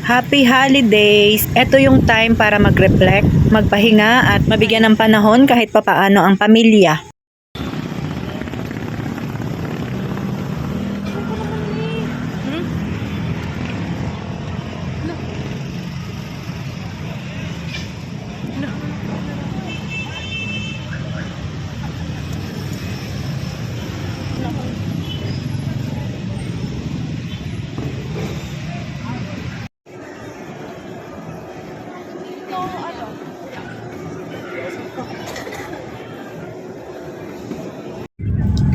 Happy holidays! Ito yung time para mag-reflect, magpahinga at mabigyan ng panahon kahit papaano ang pamilya.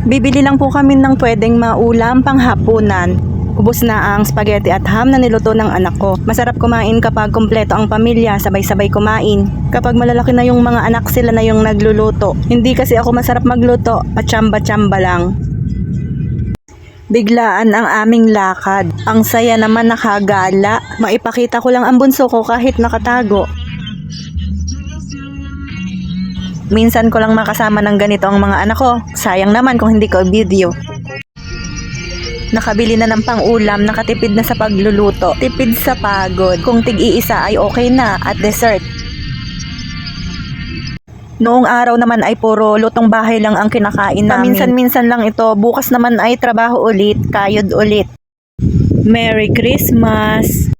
Bibili lang po kami ng pwedeng maulam panghapunan. Ubos na ang spaghetti at ham na niluto ng anak ko. Masarap kumain kapag kumpleto ang pamilya, sabay-sabay kumain. Kapag malalaki na yung mga anak, sila na yung nagluluto. Hindi kasi ako masarap magluto, patsamba-tsamba lang. Biglaan ang aming lakad. Ang saya naman, nakagala. Maipakita ko lang ang bunso ko kahit nakatago. Minsan ko lang makasama ng ganito ang mga anak ko. Sayang naman kung hindi ko video. Nakabili na ng pang-ulam, nakatipid na sa pagluluto. Tipid sa pagod. Kung tig-iisa ay okay na at dessert. Noong araw naman ay puro lutong bahay lang ang kinakain namin. Paminsan-minsan lang ito. Bukas naman ay trabaho ulit, kayod ulit. Merry Christmas!